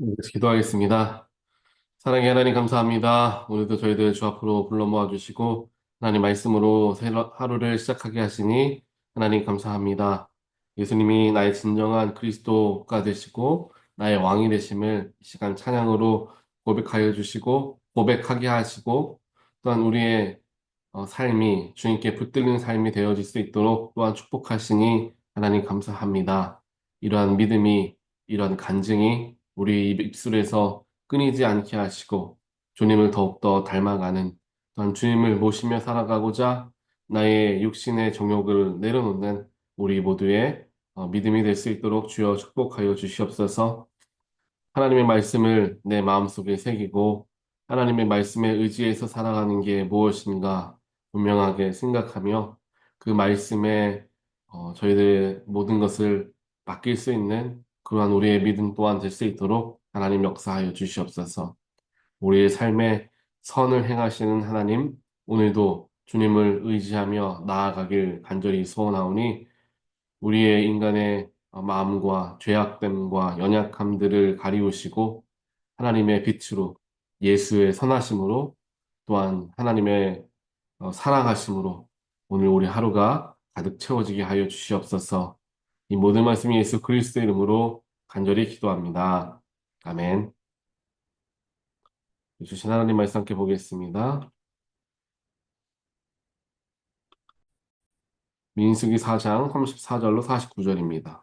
기도하겠습니다. 사랑의 하나님 감사합니다. 오늘도 저희들 주 앞으로 불러 모아주시고 하나님 말씀으로 새 하루를 시작하게 하시니 하나님 감사합니다. 예수님이 나의 진정한 그리스도가 되시고 나의 왕이 되심을 이 시간 찬양으로 고백하여 주시고 고백하게 하시고 또한 우리의 삶이 주님께 붙들리는 삶이 되어질 수 있도록 또한 축복하시니 하나님 감사합니다. 이러한 믿음이, 이러한 간증이 우리 입술에서 끊이지 않게 하시고 주님을 더욱더 닮아가는 또한 주님을 모시며 살아가고자 나의 육신의 정욕을 내려놓는 우리 모두의 믿음이 될 수 있도록 주여 축복하여 주시옵소서. 하나님의 말씀을 내 마음속에 새기고 하나님의 말씀에 의지해서 살아가는 게 무엇인가 분명하게 생각하며 그 말씀에 저희들의 모든 것을 맡길 수 있는 그러한 우리의 믿음 또한 될 수 있도록 하나님 역사하여 주시옵소서. 우리의 삶에 선을 행하시는 하나님, 오늘도 주님을 의지하며 나아가길 간절히 소원하오니 우리의 인간의 마음과 죄악됨과 연약함들을 가리우시고 하나님의 빛으로 예수의 선하심으로 또한 하나님의 사랑하심으로 오늘 우리 하루가 가득 채워지게 하여 주시옵소서. 이 모든 말씀이 예수 그리스도의 이름으로 간절히 기도합니다. 아멘. 주신 하나님 말씀 함께 보겠습니다. 민수기 4장 34절로 49절입니다.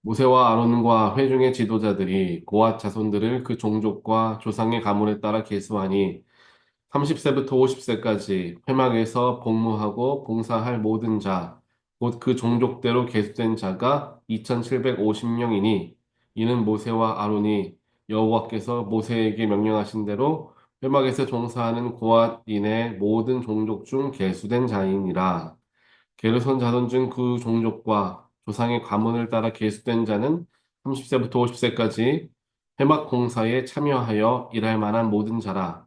모세와 아론과 회중의 지도자들이 고앗 자손들을 그 종족과 조상의 가문에 따라 계수하니 30세부터 50세까지 회막에서 복무하고 봉사할 모든 자, 곧 그 종족대로 계수된 자가 2750명이니 이는 모세와 아론이 여호와께서 모세에게 명령하신 대로 회막에서 종사하는 고앗인의 모든 종족 중 계수된 자이니라. 게르손 자손 중 그 종족과 조상의 가문을 따라 계수된 자는 30세부터 50세까지 회막 공사에 참여하여 일할 만한 모든 자라.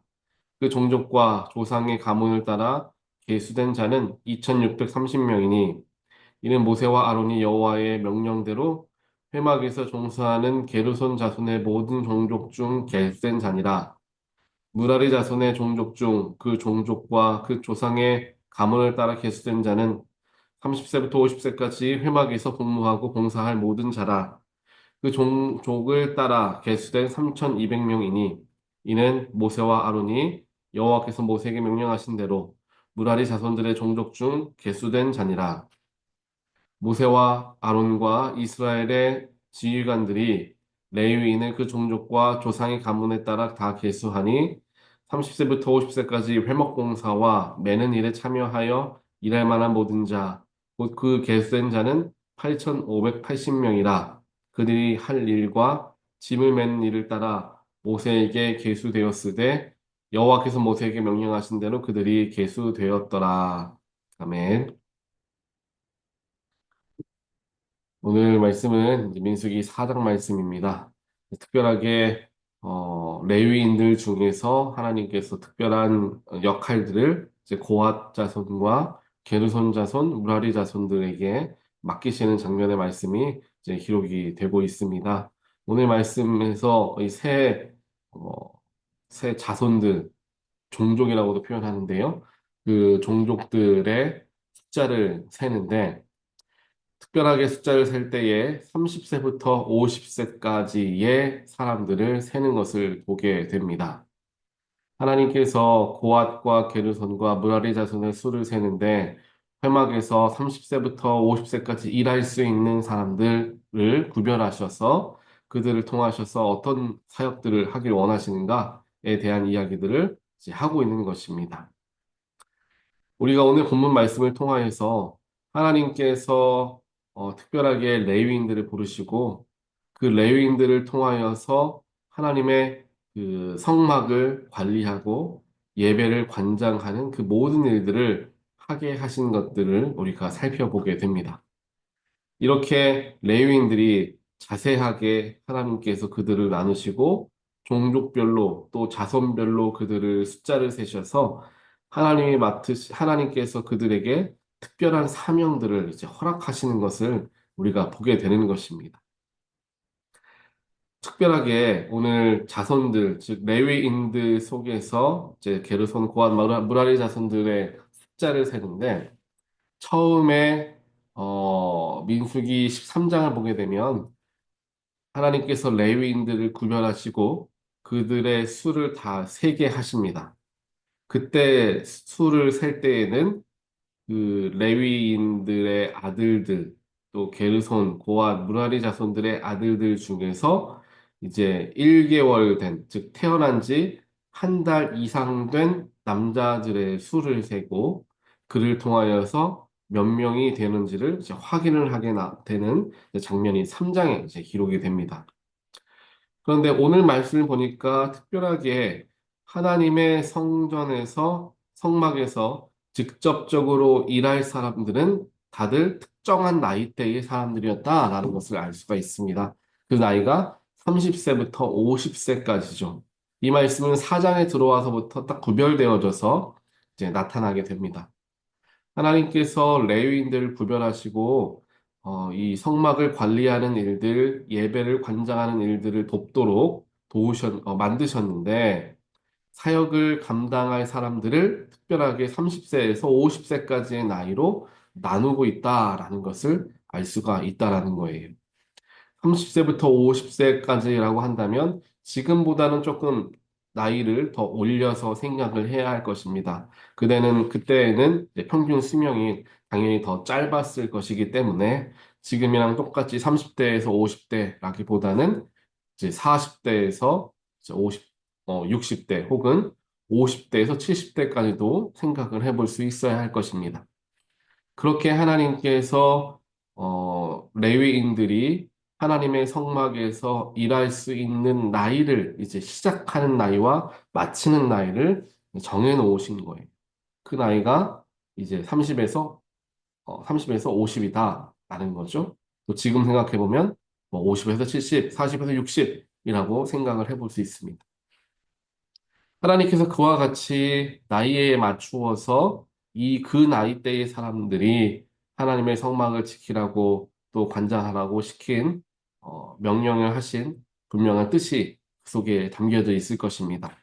그 종족과 조상의 가문을 따라 계수된 자는 2630명이니 이는 모세와 아론이 여호와의 명령대로 회막에서 종사하는 게르손 자손의 모든 종족 중 계수된 자니라. 무라리 자손의 종족 중 그 종족과 그 조상의 가문을 따라 계수된 자는 30세부터 50세까지 회막에서 복무하고 봉사할 모든 자라. 그 종족을 따라 계수된 3200명이니 이는 모세와 아론이 여호와께서 모세에게 명령하신 대로 무라리 자손들의 종족 중 계수된 자니라. 모세와 아론과 이스라엘의 지휘관들이 레위인의 그 종족과 조상의 가문에 따라 다 계수하니 30세부터 50세까지 회목공사와 매는 일에 참여하여 일할 만한 모든 자, 곧 그 계수된 자는 8,580명이라. 그들이 할 일과 짐을 매는 일을 따라 모세에게 계수되었으되 여호와께서 모세에게 명령하신 대로 그들이 계수되었더라. 아멘. 오늘 말씀은 이제 민수기 4장 말씀입니다. 특별하게 레위인들 중에서 하나님께서 특별한 역할들을 이제 고핫 자손과 게르손 자손, 무라리 자손들에게 맡기시는 장면의 말씀이 이제 기록이 되고 있습니다. 오늘 말씀에서 어, 새 자손들, 종족이라고도 표현하는데요. 그 종족들의 숫자를 세는데 특별하게 숫자를 셀 때에 30세부터 50세까지의 사람들을 세는 것을 보게 됩니다. 하나님께서 고앗과 게르손과 무라리 자손의 수를 세는데 회막에서 30세부터 50세까지 일할 수 있는 사람들을 구별하셔서 그들을 통하셔서 어떤 사역들을 하길 원하시는가에 대한 이야기들을 이제 하고 있는 것입니다. 우리가 오늘 본문 말씀을 통하여서 하나님께서 특별하게 레위인들을 부르시고 그 레위인들을 통하여서 하나님의 그 성막을 관리하고 예배를 관장하는 그 모든 일들을 하게 하신 것들을 우리가 살펴보게 됩니다. 이렇게 레위인들이 자세하게 하나님께서 그들을 나누시고 종족별로 또 자손별로 그들을 숫자를 세셔서 하나님께서 그들에게 특별한 사명들을 이제 허락하시는 것을 우리가 보게 되는 것입니다. 특별하게 오늘 자손들, 즉 레위인들 속에서 이제 게르손, 고핫, 무라리 자손들의 숫자를 세는데 처음에 민수기 13장을 보게 되면 하나님께서 레위인들을 구별하시고 그들의 수를 다 세게 하십니다. 그때 수를 셀 때에는 그 레위인들의 아들들, 또 게르손, 고핫, 무라리 자손들의 아들들 중에서 이제 1개월 된, 즉 태어난 지 한 달 이상 된 남자들의 수를 세고 그를 통하여서 몇 명이 되는지를 이제 확인을 하게 되는 장면이 3장에 이제 기록이 됩니다. 그런데 오늘 말씀을 보니까 특별하게 하나님의 성전에서 성막에서 직접적으로 일할 사람들은 다들 특정한 나이대의 사람들이었다라는 것을 알 수가 있습니다. 그 나이가 30세부터 50세까지죠. 이 말씀은 4장에 들어와서부터 딱 구별되어져서 이제 나타나게 됩니다. 하나님께서 레위인들을 구별하시고 이 성막을 관리하는 일들, 예배를 관장하는 일들을 돕도록 만드셨는데 사역을 감당할 사람들을 특별하게 30세에서 50세까지의 나이로 나누고 있다라는 것을 알 수가 있다라는 거예요. 30세부터 50세까지라고 한다면 지금보다는 조금 나이를 더 올려서 생각을 해야 할 것입니다. 그때에는 이제 평균 수명이 당연히 더 짧았을 것이기 때문에 지금이랑 똑같이 30대에서 50대라기보다는 이제 40대에서 60대 혹은 50대에서 70대까지도 생각을 해볼 수 있어야 할 것입니다. 그렇게 하나님께서 레위인들이 하나님의 성막에서 일할 수 있는 나이를 이제 시작하는 나이와 마치는 나이를 정해 놓으신 거예요. 그 나이가 이제 30에서 50이다라는 거죠. 또 지금 생각해 보면 뭐 50에서 70, 40에서 60이라고 생각을 해볼 수 있습니다. 하나님께서 그와 같이 나이에 맞추어서 그 나이대의 사람들이 하나님의 성막을 지키라고 또 관장하라고 시킨 명령을 하신 분명한 뜻이 그 속에 담겨져 있을 것입니다.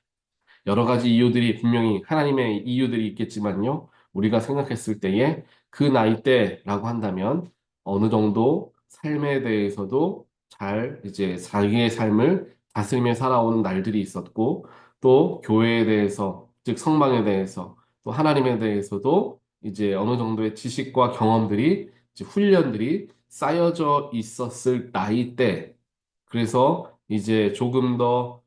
여러 가지 이유들이 분명히 하나님의 이유들이 있겠지만요. 우리가 생각했을 때에 그 나이대라고 한다면 어느 정도 삶에 대해서도 잘 이제 자기의 삶을 다스리며 살아오는 날들이 있었고 또 교회에 대해서 즉 성방에 대해서 또 하나님에 대해서도 이제 어느 정도의 지식과 경험들이 이제 훈련들이 쌓여져 있었을 나이대 그래서 이제 조금 더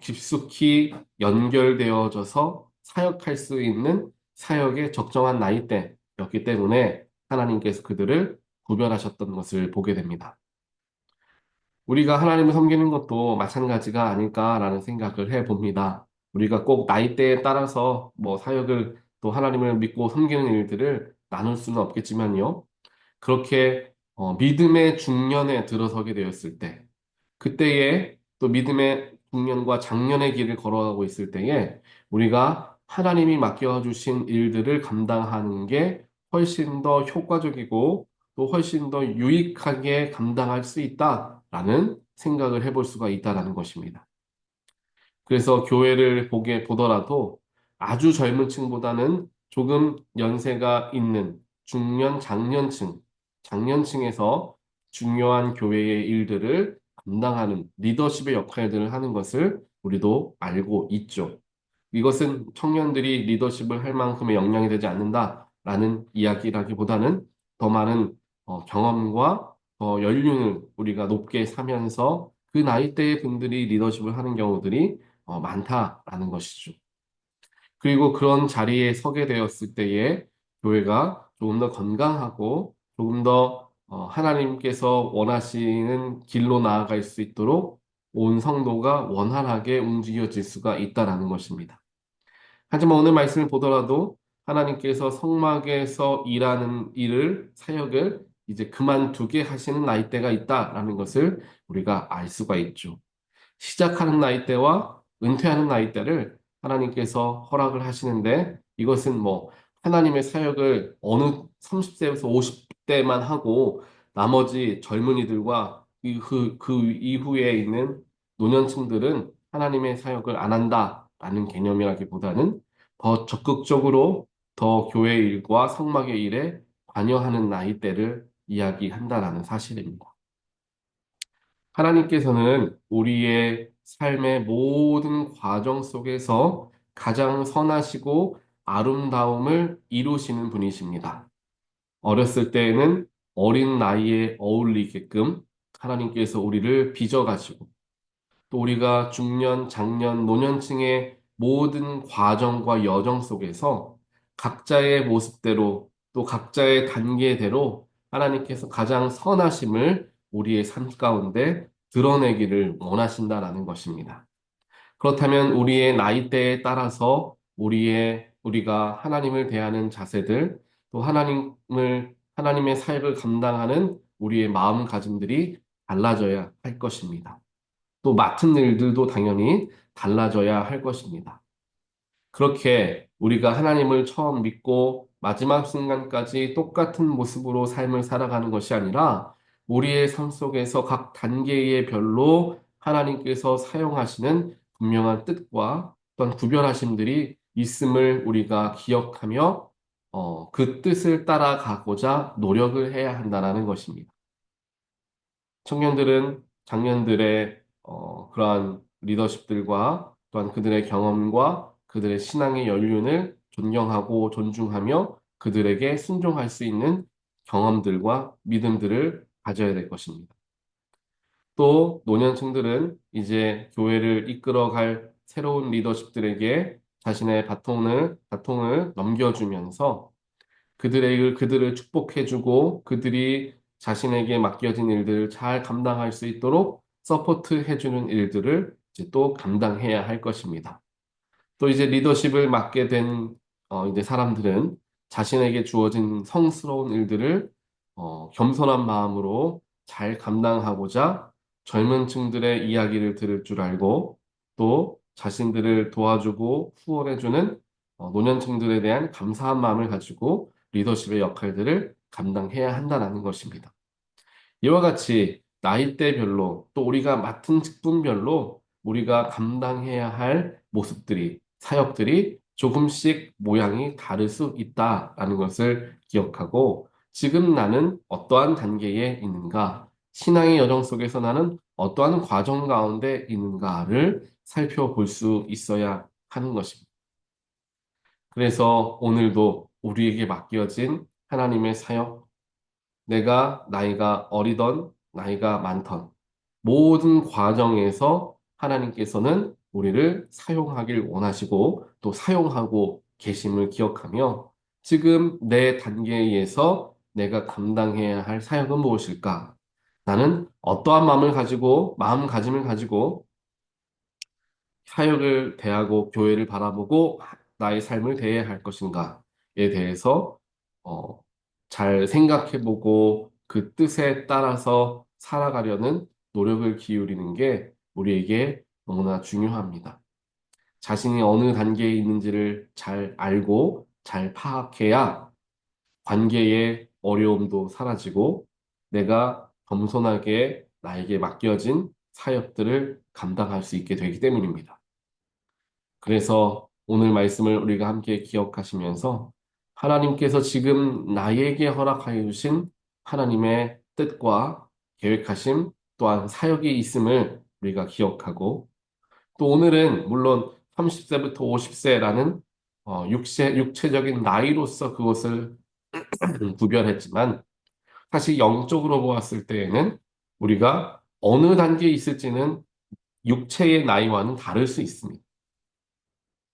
깊숙이 연결되어져서 사역할 수 있는 사역의 적정한 나이대였기 때문에 하나님께서 그들을 구별하셨던 것을 보게 됩니다. 우리가 하나님을 섬기는 것도 마찬가지가 아닐까라는 생각을 해 봅니다. 우리가 꼭 나이대에 따라서 뭐 사역을 또 하나님을 믿고 섬기는 일들을 나눌 수는 없겠지만요. 그렇게 믿음의 중년에 들어서게 되었을 때 그때에 또 믿음의 중년과 장년의 길을 걸어가고 있을 때에 우리가 하나님이 맡겨주신 일들을 감당하는 게 훨씬 더 효과적이고 또 훨씬 더 유익하게 감당할 수 있다라는 생각을 해볼 수가 있다라는 것입니다. 그래서 교회를 보더라도 아주 젊은 층보다는 조금 연세가 있는 중년, 장년층에서 중요한 교회의 일들을 감당하는 리더십의 역할들을 하는 것을 우리도 알고 있죠. 이것은 청년들이 리더십을 할 만큼의 역량이 되지 않는다라는 이야기라기보다는 더 많은 경험과 연륜을 우리가 높게 사면서 그 나이대의 분들이 리더십을 하는 경우들이 많다라는 것이죠. 그리고 그런 자리에 서게 되었을 때에 교회가 조금 더 건강하고 조금 더 하나님께서 원하시는 길로 나아갈 수 있도록 온 성도가 원활하게 움직여질 수가 있다라는 것입니다. 하지만 오늘 말씀을 보더라도 하나님께서 성막에서 일하는 사역을 이제 그만두게 하시는 나이대가 있다라는 것을 우리가 알 수가 있죠. 시작하는 나이대와 은퇴하는 나이대를 하나님께서 허락을 하시는데 이것은 뭐 하나님의 사역을 어느 30세에서 50대만 하고 나머지 젊은이들과 그 이후에 있는 노년층들은 하나님의 사역을 안 한다라는 개념이라기보다는 더 적극적으로 더 교회 일과 성막의 일에 관여하는 나이대를 이야기한다라는 사실입니다. 하나님께서는 우리의 삶의 모든 과정 속에서 가장 선하시고 아름다움을 이루시는 분이십니다. 어렸을 때에는 어린 나이에 어울리게끔 하나님께서 우리를 빚어가시고 또 우리가 중년, 장년, 노년층의 모든 과정과 여정 속에서 각자의 모습대로 또 각자의 단계대로 하나님께서 가장 선하심을 우리의 삶 가운데 드러내기를 원하신다라는 것입니다. 그렇다면 우리의 나이대에 따라서 우리가 하나님을 대하는 자세들, 또 하나님의 사역을 감당하는 우리의 마음가짐들이 달라져야 할 것입니다. 또 맡은 일들도 당연히 달라져야 할 것입니다. 그렇게 우리가 하나님을 처음 믿고 마지막 순간까지 똑같은 모습으로 삶을 살아가는 것이 아니라 우리의 삶 속에서 각 단계의 별로 하나님께서 사용하시는 분명한 뜻과 또한 구별하심들이 있음을 우리가 기억하며 그 뜻을 따라가고자 노력을 해야 한다는 것입니다. 청년들은 장년들의 그러한 리더십들과 또한 그들의 경험과 그들의 신앙의 연륜을 존경하고 존중하며 그들에게 순종할 수 있는 경험들과 믿음들을 가져야 될 것입니다. 또 노년층들은 이제 교회를 이끌어갈 새로운 리더십들에게 자신의 바통을 넘겨주면서 그들을 축복해주고 그들이 자신에게 맡겨진 일들을 잘 감당할 수 있도록 서포트해주는 일들을 이제 또 감당해야 할 것입니다. 또 이제 리더십을 맡게 된 이제 사람들은 자신에게 주어진 성스러운 일들을 겸손한 마음으로 잘 감당하고자 젊은 층들의 이야기를 들을 줄 알고 또 자신들을 도와주고 후원해주는 노년층들에 대한 감사한 마음을 가지고 리더십의 역할들을 감당해야 한다는 것입니다. 이와 같이 나이대별로 또 우리가 맡은 직분별로 우리가 감당해야 할 모습들이, 사역들이 조금씩 모양이 다를 수 있다라는 것을 기억하고 지금 나는 어떠한 단계에 있는가, 신앙의 여정 속에서 나는 어떠한 과정 가운데 있는가를 살펴볼 수 있어야 하는 것입니다. 그래서 오늘도 우리에게 맡겨진 하나님의 사역, 내가 나이가 어리던 나이가 많던 모든 과정에서 하나님께서는 우리를 사용하길 원하시고 또 사용하고 계심을 기억하며 지금 내 단계에서 내가 감당해야 할 사역은 무엇일까? 나는 어떠한 마음가짐을 가지고 사역을 대하고 교회를 바라보고 나의 삶을 대해야 할 것인가에 대해서 어, 잘 생각해보고 그 뜻에 따라서 살아가려는 노력을 기울이는 게 우리에게 너무나 중요합니다. 자신이 어느 단계에 있는지를 잘 알고 잘 파악해야 관계의 어려움도 사라지고 내가 겸손하게 나에게 맡겨진 사역들을 감당할 수 있게 되기 때문입니다. 그래서 오늘 말씀을 우리가 함께 기억하시면서 하나님께서 지금 나에게 허락하여 주신 하나님의 뜻과 계획하심 또한 사역이 있음을 우리가 기억하고 또 오늘은 물론 30세부터 50세라는 육체적인 나이로서 그것을 구별했지만 사실 영적으로 보았을 때에는 우리가 어느 단계에 있을지는 육체의 나이와는 다를 수 있습니다.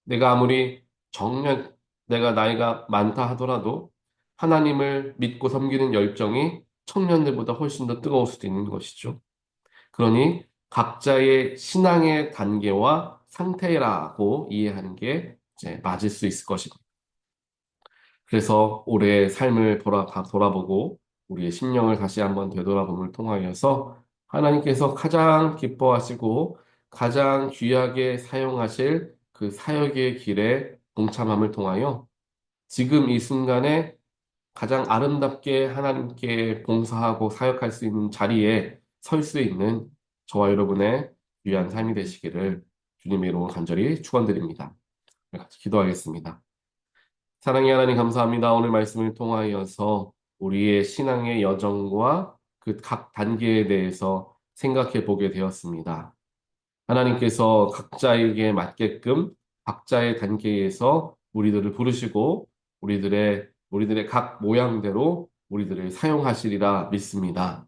내가 아무리 정년, 내가 나이가 많다 하더라도 하나님을 믿고 섬기는 열정이 청년들보다 훨씬 더 뜨거울 수도 있는 것이죠. 그러니 각자의 신앙의 단계와 상태라고 이해하는 게 이제 맞을 수 있을 것입니다. 그래서 올해의 삶을 돌아보고 우리의 심령을 다시 한번 되돌아봄을 통하여서 하나님께서 가장 기뻐하시고 가장 귀하게 사용하실 그 사역의 길에 동참함을 통하여 지금 이 순간에 가장 아름답게 하나님께 봉사하고 사역할 수 있는 자리에 설 수 있는 저와 여러분의 귀한 삶이 되시기를 주님의 이름으로 간절히 축원드립니다. 같이 기도하겠습니다. 사랑의 하나님 감사합니다. 오늘 말씀을 통하여서 우리의 신앙의 여정과 그 각 단계에 대해서 생각해 보게 되었습니다. 하나님께서 각자에게 맞게끔 각자의 단계에서 우리들을 부르시고 우리들의 각 모양대로 우리들을 사용하시리라 믿습니다.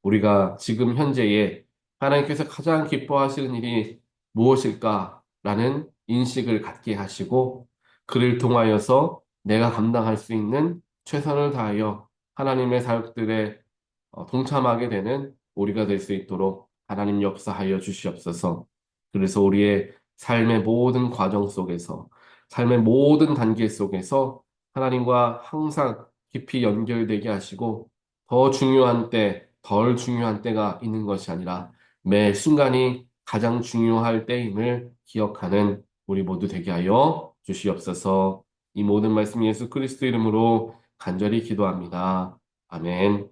우리가 지금 현재에 하나님께서 가장 기뻐하시는 일이 무엇일까라는 인식을 갖게 하시고 그를 통하여서 내가 감당할 수 있는 최선을 다하여 하나님의 사역들에 동참하게 되는 우리가 될 수 있도록 하나님 역사하여 주시옵소서. 그래서 우리의 삶의 모든 과정 속에서, 삶의 모든 단계 속에서 하나님과 항상 깊이 연결되게 하시고, 더 중요한 때, 덜 중요한 때가 있는 것이 아니라 매 순간이 가장 중요할 때임을 기억하는 우리 모두 되게 하여 주시옵소서. 이 모든 말씀 예수 그리스도 이름으로 간절히 기도합니다. 아멘.